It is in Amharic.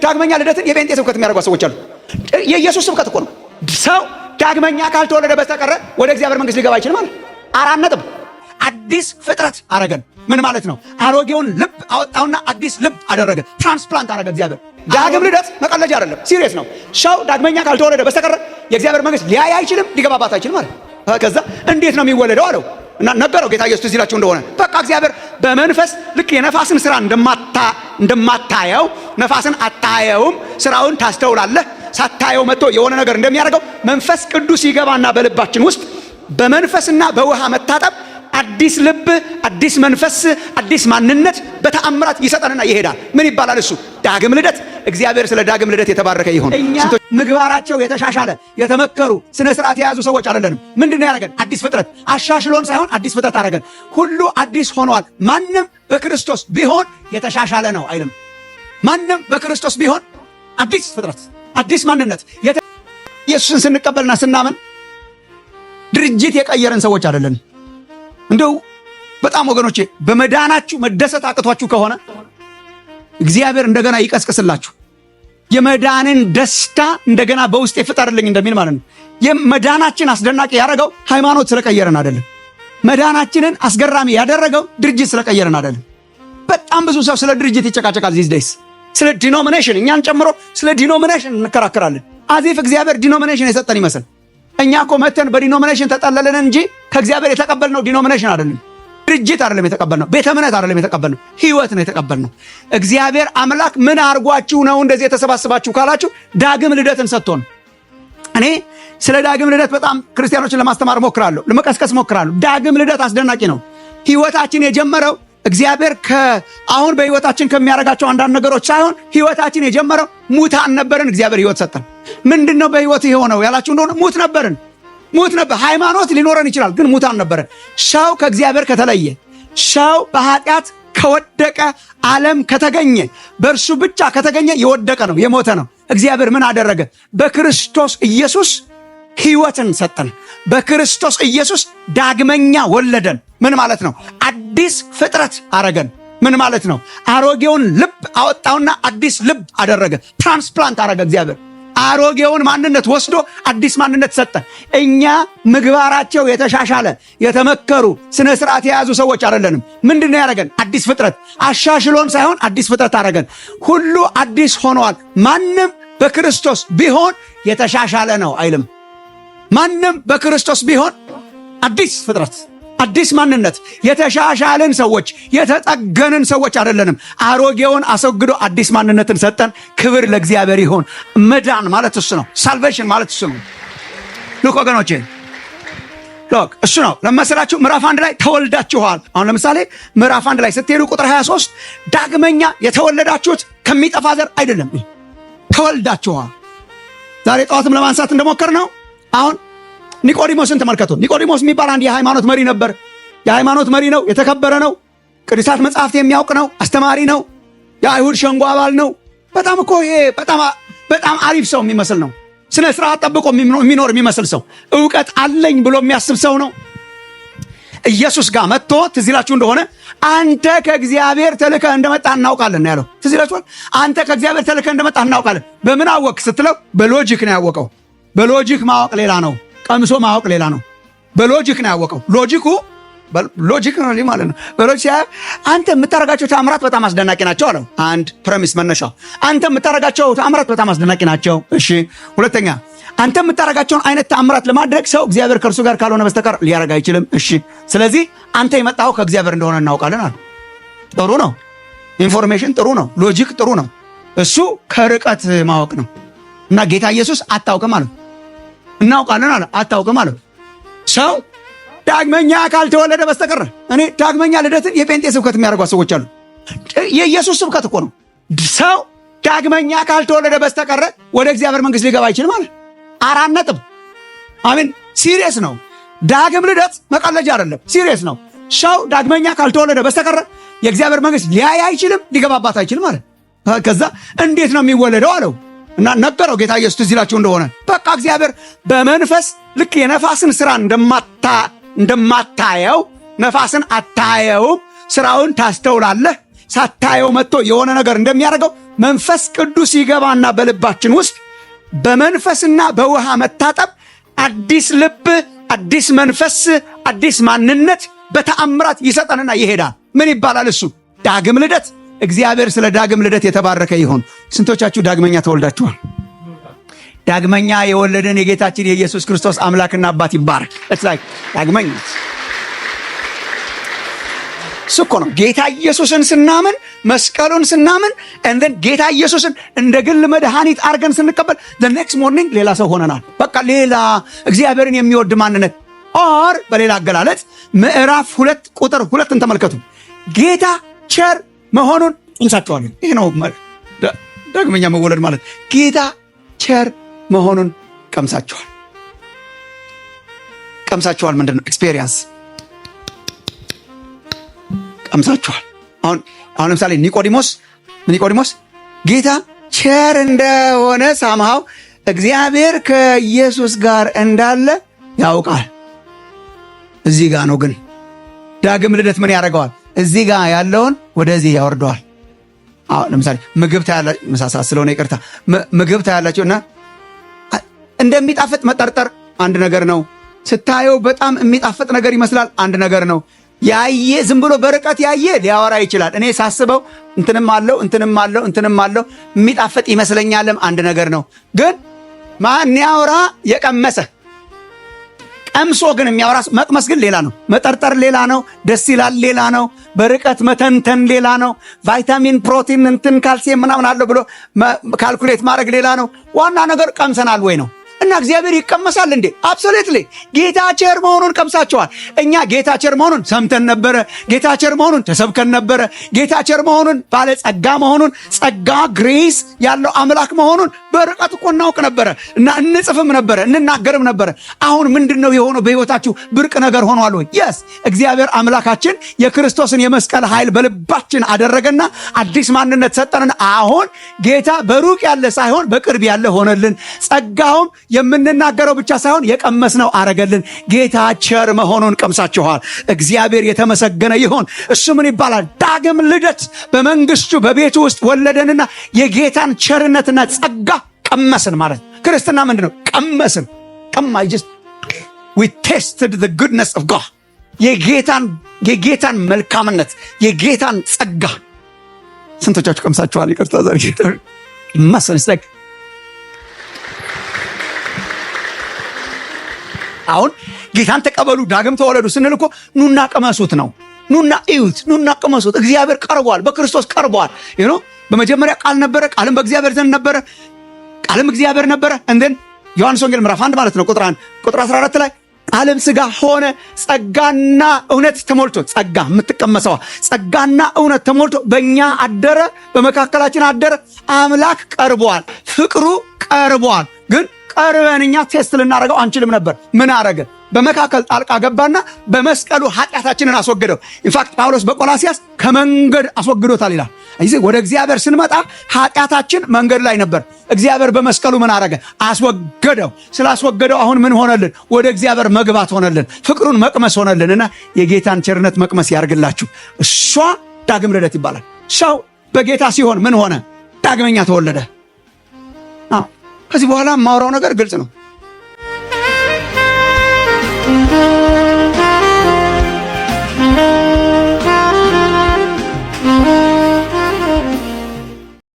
ዳግመኛ ልደትን የጴንጤ ስብከት የሚያደርጉ ሰዎች አሉ። የኢየሱስ ስብከት እኮ ነው። ሰው ዳግመኛ ካልተወለደ በስተቀር ወደ እግዚአብሔር መንግስት ሊገባ አይችልም ማለት 4 ነጥብ። አዲስ ፍጥረት አረገን። ምን ማለት ነው? አሮጌውን ልብ አወጣውና አዲስ ልብ አደረገ። ትራንስፕላንት አረገ እግዚአብሔር። ዳግም ልደት መቀለጃ አይደለም፣ ሲሪየስ ነው። ሰው ዳግመኛ ካልተወለደ በስተቀር የእግዚአብሔር መንግስት ሊያይ አይችልም፣ ሊገባባት አይችልም ማለት። ከዛ እንዴት ነው የሚወለደው አለው እና ነገረው ጌታ ኢየሱስ ይላችሁ እንደሆነ በቃ እግዚአብሔር በመንፈስ ልክ የነፋስን ስራ እንደማታየው ነፋስን አታየውም፣ ስራውን ታስተውላለህ። ሳታየው መጥቶ የሆነ ነገር እንደሚያደርገው መንፈስ ቅዱስ ይገባና በልባችን ውስጥ በመንፈስና በውሃ መታጠብ አዲስ ልብ፣ አዲስ መንፈስ፣ አዲስ ማንነት በተአምራት ይሰጠንና ይሄዳል። ምን ይባላል እሱ? ዳግም ልደት። እግዚአብሔር ስለ ዳግም ልደት የተባረከ ይሁን። እኛ ምግባራቸው የተሻሻለ የተመከሩ ስነ ስርዓት የያዙ ሰዎች አይደለንም። ምንድነው ያደረገን? አዲስ ፍጥረት። አሻሽሎን ሳይሆን አዲስ ፍጥረት አደረገን። ሁሉ አዲስ ሆኗል። ማንም በክርስቶስ ቢሆን የተሻሻለ ነው አይልም። ማንም በክርስቶስ ቢሆን አዲስ ፍጥረት፣ አዲስ ማንነት። ኢየሱስን ስንቀበልና ስናምን ድርጅት የቀየረን ሰዎች አይደለንም። እንደው በጣም ወገኖቼ በመዳናችሁ መደሰት አቅቷችሁ ከሆነ እግዚአብሔር እንደገና ይቀስቅስላችሁ። የመዳንን ደስታ እንደገና በውስጤ ፍጠርልኝ እንደሚል ማለት ነው። የመዳናችን አስደናቂ ያደረገው ሃይማኖት ስለቀየረን አይደለም። መዳናችንን አስገራሚ ያደረገው ድርጅት ስለቀየረን አይደለም። በጣም ብዙ ሰው ስለ ድርጅት ይጨቃጨቃል ዚስ ዴይስ። ስለ ዲኖሚኔሽን እኛን ጨምሮ ስለ ዲኖሚኔሽን እንከራከራለን። አዚፍ እግዚአብሔር ዲኖሚኔሽን የሰጠን ይመስል። እኛ እኮ መተን በዲኖሚኔሽን ተጠለለን እንጂ ከእግዚአብሔር የተቀበልነው ዲኖሚኔሽን አይደለም፣ ድርጅት አይደለም የተቀበልነው፣ ቤተ እምነት አይደለም የተቀበልነው፣ ህይወት ነው የተቀበልነው። እግዚአብሔር አምላክ ምን አርጓችሁ ነው እንደዚህ የተሰባሰባችሁ ካላችሁ ዳግም ልደትን ሰጥቶን። እኔ ስለ ዳግም ልደት በጣም ክርስቲያኖችን ለማስተማር ሞክራለሁ፣ ለመቀስቀስ ሞክራለሁ። ዳግም ልደት አስደናቂ ነው። ህይወታችን የጀመረው እግዚአብሔር አሁን በህይወታችን ከሚያደርጋቸው አንዳንድ ነገሮች ሳይሆን ህይወታችን የጀመረው ሙታን ነበርን፣ እግዚአብሔር ህይወት ሰጠን። ምንድነው በህይወት የሆነው ያላችሁ እንደሆነ ሙት ነበርን። ሙት ነበር። ሃይማኖት ሊኖረን ይችላል፣ ግን ሙታን ነበርን። ሰው ከእግዚአብሔር ከተለየ፣ ሰው በኃጢአት ከወደቀ፣ ዓለም ከተገኘ፣ በእርሱ ብቻ ከተገኘ የወደቀ ነው፣ የሞተ ነው። እግዚአብሔር ምን አደረገ? በክርስቶስ ኢየሱስ ህይወትን ሰጠን። በክርስቶስ ኢየሱስ ዳግመኛ ወለደን። ምን ማለት ነው? አዲስ ፍጥረት አረገን። ምን ማለት ነው? አሮጌውን ልብ አወጣውና አዲስ ልብ አደረገ። ትራንስፕላንት አረገ እግዚአብሔር። አሮጌውን ማንነት ወስዶ አዲስ ማንነት ሰጠን። እኛ ምግባራቸው የተሻሻለ የተመከሩ ስነ ስርዓት የያዙ ሰዎች አይደለንም። ምንድነው ያደረገን? አዲስ ፍጥረት። አሻሽሎን ሳይሆን አዲስ ፍጥረት አደረገን። ሁሉ አዲስ ሆኗል። ማንም በክርስቶስ ቢሆን የተሻሻለ ነው አይልም። ማንም በክርስቶስ ቢሆን አዲስ ፍጥረት፣ አዲስ ማንነት። የተሻሻልን ሰዎች የተጠገንን ሰዎች አይደለንም። አሮጌውን አስወግዶ አዲስ ማንነትን ሰጠን። ክብር ለእግዚአብሔር ይሁን። መዳን ማለት እሱ ነው። ሳልቬሽን ማለት እሱ ነው። ሉክ ወገኖቼ፣ ሉክ እሱ ነው ለመሰላችሁ። ምዕራፍ 1 ላይ ተወልዳችኋል። አሁን ለምሳሌ ምዕራፍ 1 ላይ ስትሄዱ ቁጥር 23 ዳግመኛ የተወለዳችሁት ከሚጠፋ ዘር አይደለም፣ ተወልዳችኋል። ዛሬ ጠዋትም ለማንሳት እንደሞከር ነው። አሁን ኒቆዲሞስን ተመልከቱ። ኒቆዲሞስ የሚባል አንድ የሃይማኖት መሪ ነበር። የሃይማኖት መሪ ነው፣ የተከበረ ነው፣ ቅዱሳት መጽሐፍት የሚያውቅ ነው፣ አስተማሪ ነው፣ የአይሁድ ሸንጎ አባል ነው። በጣም እኮ ይሄ በጣም አሪፍ ሰው የሚመስል ነው። ስነ ስርዓት ጠብቆ የሚኖር የሚመስል ሰው፣ ዕውቀት አለኝ ብሎ የሚያስብ ሰው ነው። ኢየሱስ ጋር መጥቶ ትዝ ይላችሁ እንደሆነ አንተ ከእግዚአብሔር ተልከህ እንደመጣ እናውቃለን ያለው። ትዝ ይላችኋል። አንተ ከእግዚአብሔር ተልከህ እንደመጣ እናውቃለን። በምን አወቅ ስትለው በሎጂክ ነው ያወቀው። በሎጂክ ማወቅ ሌላ ነው፣ ቀምሶ ማወቅ ሌላ ነው። በሎጂክ ነው ያወቀው። ሎጂክ ነው ማለት ነው። በሎጂክ ሲያ አንተ የምታረጋቸው ተአምራት በጣም አስደናቂ ናቸው አለው። አንድ ፕሬሚስ መነሻው አንተ የምታረጋቸው ተአምራት በጣም አስደናቂ ናቸው። እሺ፣ ሁለተኛ አንተ የምታረጋቸውን አይነት ተአምራት ለማድረግ ሰው እግዚአብሔር ከእርሱ ጋር ካልሆነ በስተቀር ሊያረግ አይችልም። እሺ፣ ስለዚህ አንተ የመጣው ከእግዚአብሔር እንደሆነ እናውቃለን አለ። ጥሩ ነው። ኢንፎርሜሽን ጥሩ ነው። ሎጂክ ጥሩ ነው። እሱ ከርቀት ማወቅ ነው። እና ጌታ ኢየሱስ አታውቅም አለ። እናውቃለን አለ። አታውቅም አለ። ሰው ዳግመኛ ካልተወለደ በስተቀር እኔ ዳግመኛ ልደትን የጴንጤ ስብከት የሚያደርጉ ሰዎች አሉ። የኢየሱስ ስብከት እኮ ነው። ሰው ዳግመኛ ካልተወለደ በስተቀር ወደ እግዚአብሔር መንግስት ሊገባ አይችልም ማለት 4 ነጥብ። አሜን። ሲሪየስ ነው። ዳግም ልደት መቀለጃ አይደለም፣ ሲሪየስ ነው። ሰው ዳግመኛ ካልተወለደ በስተቀር የእግዚአብሔር መንግስት ሊያይ አይችልም፣ ሊገባባት አይችልም ማለት። ከዛ እንዴት ነው የሚወለደው አለው እና ነገረው ጌታ ኢየሱስ ትዝ ይላችሁ እንደሆነ በቃ እግዚአብሔር በመንፈስ ልክ የነፋስን ስራ እንደማታየው ነፋስን አታየውም፣ ስራውን ታስተውላለህ። ሳታየው መጥቶ የሆነ ነገር እንደሚያደርገው መንፈስ ቅዱስ ይገባና በልባችን ውስጥ በመንፈስና በውሃ መታጠብ አዲስ ልብ፣ አዲስ መንፈስ፣ አዲስ ማንነት በተአምራት ይሰጠንና ይሄዳል። ምን ይባላል እሱ? ዳግም ልደት። እግዚአብሔር ስለ ዳግም ልደት የተባረከ ይሁን። ስንቶቻችሁ ዳግመኛ ተወልዳችኋል? ዳግመኛ የወለደን የጌታችን የኢየሱስ ክርስቶስ አምላክና አባት ይባረክ። ዳግመኛ እኮ ነው። ጌታ ኢየሱስን ስናምን፣ መስቀሉን ስናምን፣ እንደን ጌታ ኢየሱስን እንደ ግል መድኃኒት አድርገን ስንቀበል the next morning ሌላ ሰው ሆነናል። በቃ ሌላ እግዚአብሔርን የሚወድ ማንነት። ኦር በሌላ አገላለጽ ምዕራፍ 2 ቁጥር 2 ተመልከቱ። ጌታ ቸር መሆኑን እንሳቸዋል። ይሄ ነው ዳግመኛ መወለድ ማለት። ጌታ ቸር መሆኑን ቀምሳቸዋል። ቀምሳቸዋል ምንድን ነው? ኤክስፔሪየንስ ቀምሳቸዋል። አሁን ለምሳሌ ኒቆዲሞስ ጌታ ቸር እንደሆነ ሳምሃው እግዚአብሔር ከኢየሱስ ጋር እንዳለ ያውቃል። እዚህ ጋር ነው ግን ዳግም ልደት ምን ያደርገዋል? እዚህ ጋር ያለውን ወደዚህ ያወርደዋል። ለምሳሌ ምግብ ታያላችሁ፣ መሳሳ ስለሆነ ይቅርታ። ምግብ ታያላችሁና እንደሚጣፍጥ መጠርጠር አንድ ነገር ነው። ስታየው በጣም የሚጣፍጥ ነገር ይመስላል፣ አንድ ነገር ነው። ያየ ዝም ብሎ በርቀት ያየ ሊያወራ ይችላል። እኔ ሳስበው እንትንም አለው የሚጣፍጥ ይመስለኛልም አንድ ነገር ነው። ግን ማን ያወራ? የቀመሰ ቀምሶ ግን የሚያወራ መቅመስ ግን ሌላ ነው። መጠርጠር ሌላ ነው። ደስ ይላል ሌላ ነው። በርቀት መተንተን ሌላ ነው። ቫይታሚን፣ ፕሮቲን፣ ካልሲየም ምናምን አለው ብሎ ካልኩሌት ማድረግ ሌላ ነው። ዋና ነገር ቀምሰናል ወይ ነው። እና እግዚአብሔር ይቀመሳል እንዴ? አብሶሉትሊ። ጌታ ቸር መሆኑን ቀምሳቸዋል። እኛ ጌታ ቸር መሆኑን ሰምተን ነበረ። ጌታ ቸር መሆኑን ተሰብከን ነበረ። ጌታ ቸር መሆኑን፣ ባለ ጸጋ መሆኑን፣ ጸጋ ግሬስ ያለው አምላክ መሆኑን በርቀት እኮ እናውቅ ነበረ እና እንጽፍም ነበረ፣ እንናገርም ነበረ። አሁን ምንድነው የሆነው? በሕይወታችሁ ብርቅ ነገር ሆኗል ወይ? የስ እግዚአብሔር አምላካችን የክርስቶስን የመስቀል ኃይል በልባችን አደረገና አዲስ ማንነት ሰጠንና አሁን ጌታ በሩቅ ያለ ሳይሆን በቅርብ ያለ ሆነልን። ጸጋውም የምንናገረው ብቻ ሳይሆን የቀመስነው አረገልን። ጌታ ቸር መሆኑን ቀምሳችኋል። እግዚአብሔር የተመሰገነ ይሁን። እሱ ምን ይባላል? ዳግም ልደት። በመንግስቱ በቤቱ ውስጥ ወለደንና የጌታን ቸርነትና ጸጋ ቀመስን ማለት። ክርስትና ምንድን ነው? ቀመስን። we tasted the goodness of God። የጌታን መልካምነት፣ የጌታን ጸጋ ስንቶቻችሁ ቀምሳችኋል? ይቅርታ ዛሬ ቀመስን። አሁን ጌታን ተቀበሉ፣ ዳግም ተወለዱ ስንል እኮ ኑና ቀመሱት ነው። ኑና እዩት፣ ኑና ቀመሱት። እግዚአብሔር ቀርቧል፣ በክርስቶስ ቀርቧል። በመጀመሪያ ቃል ነበረ፣ ቃልም በእግዚአብሔር ዘንድ ነበረ፣ ቃልም እግዚአብሔር ነበረ። እንደን ዮሐንስ ወንጌል ምዕራፍ 1 ማለት ነው ቁጥር 1 ቁጥር 14 ላይ ቃልም ሥጋ ሆነ ጸጋና እውነት ተሞልቶ፣ ጸጋ የምትቀመሰዋ ጸጋና እውነት ተሞልቶ በእኛ አደረ፣ በመካከላችን አደረ። አምላክ ቀርቧል፣ ፍቅሩ ቀርቧል። ግን ቀርበን እኛ ቴስት ልናደርገው አንችልም ነበር። ምን አረገ? በመካከል ጣልቃ ገባና በመስቀሉ ኃጢአታችንን አስወገደው። ኢንፋክት ጳውሎስ በቆላሲያስ ከመንገድ አስወግዶታል ይላል። እዚህ ወደ እግዚአብሔር ስንመጣ ኃጢአታችን መንገድ ላይ ነበር። እግዚአብሔር በመስቀሉ ምን አረገ? አስወገደው። ስላስወገደው አሁን ምን ሆነልን? ወደ እግዚአብሔር መግባት ሆነልን፣ ፍቅሩን መቅመስ ሆነልንና የጌታን ቸርነት መቅመስ ያርግላችሁ። እሷ ዳግም ልደት ይባላል። ሰው በጌታ ሲሆን ምን ሆነ? ዳግመኛ ተወለደ። ከዚህ በኋላ የማወራው ነገር ግልጽ ነው።